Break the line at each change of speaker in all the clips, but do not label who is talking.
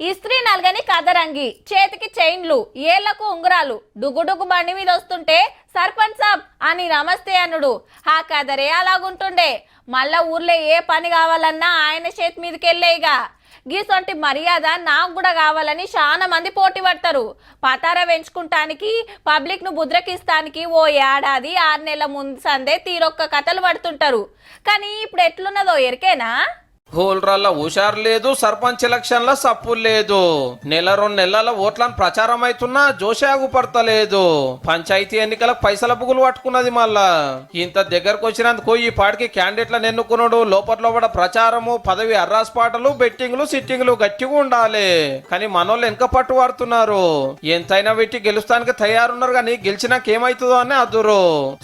ఇస్త్రీ నల్గని కదరంగి, చేతికి చైన్లు, ఏళ్లకు ఉంగరాలు, డుగుడుగు బండి మీద వస్తుంటే సర్పంచ్ సాబ్ అని నమస్తే అనుడు. ఆ కదరే అలాగుంటుండే. మళ్ళా ఊర్లో ఏ పని కావాలన్నా ఆయన చేతి మీదకెళ్ళేయిగా. గీసొంటి మర్యాద నాకు కూడా కావాలని చాలా మంది పోటీ పడతారు. పతార పెంచుకుంటానికి, పబ్లిక్ ను బుద్రకిస్తానికి ఓ ఏడాది 6 నెలల ముందు సందే తీరొక్క కథలు పడుతుంటారు. కానీ ఇప్పుడు ఎట్లున్నదో ఎరికేనా?
హోల్రాల్లో హుషారు లేదు, సర్పంచ్ ఎలక్షన్ లో సప్పులు లేదు. నెల 2 నెలల ఓట్లను ప్రచారం అవుతున్నా జోషాగు పడతలేదు. పంచాయతీ ఎన్నికలకు పైసల బుగులు పట్టుకున్నది. మళ్ళా ఇంత దగ్గరకు వచ్చినందుకు ఈ పాటికి క్యాండిడేట్లను ఎన్నుకున్నాడు. లోపల ప్రచారము, పదవి అర్రాస్పాటలు, బెట్టింగ్లు, సిట్టింగ్లు గట్టిగా ఉండాలి. కానీ మనోళ్ళు వెనక పట్టు పడుతున్నారు. ఎంతైనా పెట్టి గెలుస్తానికి తయారున్నారు. కానీ గెలిచినాక ఏమైతుందో అని అదురు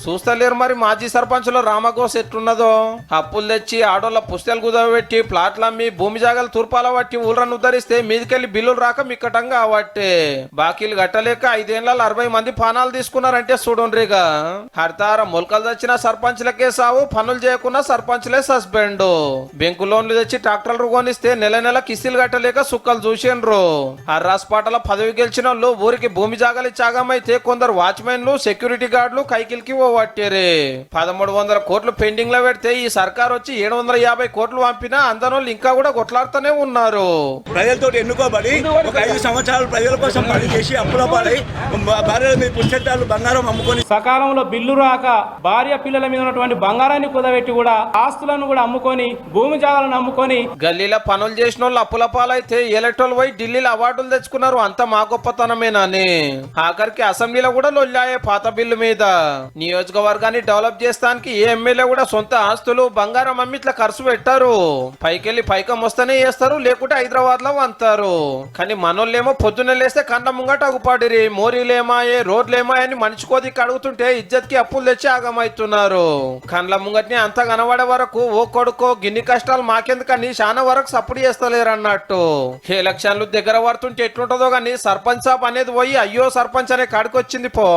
చూస్తలేరు. మరి మాజీ సర్పంచ్లో రామగోస్ ఎట్లున్నదో, అప్పులు తెచ్చి ఆడోళ్ళ పుస్తలు కుదవబెట్టి ప్లాట్లు అమ్మి భూమి జాగాలు తూర్పాల పట్టి ఊళ్ళను ఉద్ధరిస్తే మీదికెళ్ళి బిల్లులు రాక మిక్కటంగా అవట్టే బాకీలు కట్టలేక 5 ఏళ్ల 60 మంది పానాలు తీసుకున్నారంటే చూడండిగా. హరితార మొలకలు తెచ్చిన సర్పంచ్లకే సావు, పనులు చేయకుండా సర్పంచ్లే సస్పెండ్. బెంకు లోన్లు తెచ్చి ట్రాక్టర్లు కొనిస్తే నెల కిస్తీలు కట్టలేక సుక్కలు చూసిండ్రు. హర్రాస్పాటల పదవి గెలిచిన వాళ్ళు ఊరికి భూమి జాగాలు ఇచ్చాగమైతే కొందరు వాచ్మెన్లు, సెక్యూరిటీ గార్డులు కైకిల్కి ఓవట్టేరే. 1300 కోట్లు పెండింగ్ లో పెడితే ఈ సర్కార్ వచ్చి 750 కోట్లు పంపినా అందరూ ఇంకా కూడా కొట్లాడుతూనే ఉన్నారు.
ప్రజలతో ఎన్నుకోబడి ఒక 5 సంవత్సరాలు ప్రజల కోసం పనిచేసి అప్పుల పాలై భార్యల మీద పుస్తకాలు బంగారం అమ్ముకొని
సకాలంలో బిల్లు రాక భార్య పిల్లల మీద ఉన్నటువంటి బంగారాన్ని కుదబెట్టి కూడా ఆస్తులను కూడా అమ్ముకొని భూమి జాగాలను అమ్ముకొని
గల్లీలో పనులు చేసిన వాళ్ళు అప్పుల పాలైతే ఎలక్ట్రోల్ పోయి ఢిల్లీలో అవార్డులు తెచ్చుకున్నారు. అంత మా గొప్పతనమేనని ఆఖరికి అసెంబ్లీలో కూడా లొల్లాయే పాత బిల్లు మీద. నియోజకవర్గాన్ని డెవలప్ చేస్తానికి ఏ ఎమ్మెల్యే కూడా సొంత ఆస్తులు బంగారం అమ్మి ఇట్లా ఖర్చు పెట్టారు. పైకెళ్ళి పైకం వస్తేనే చేస్తారు, లేకుంటే హైదరాబాద్ లో వంతారు. కానీ మనోళ్ళేమో పొద్దున్న లేస్తే కండ ముంగట అగుపాడిరి. మోరీలేమాయే, రోడ్లేమాయని మనిషి కోదికి అడుగుతుంటే ఇజ్జత్ కి అప్పులు తెచ్చి ఆగమైతున్నారు. కండ్ల ముంగట్ని అంత కనబడే వరకు ఓ కొడుకో గిన్ని కష్టాలు మాకెందుకని చాలా వరకు సపోర్ట్ చేస్తలేరు అన్నట్టు. ఎలక్షన్లు దగ్గర పడుతుంటే ఎట్లుంటుందో గానీ సర్పంచ్ సాబ్ అనేది పోయి అయ్యో సర్పంచ్ అనే కాడికి వచ్చింది పో.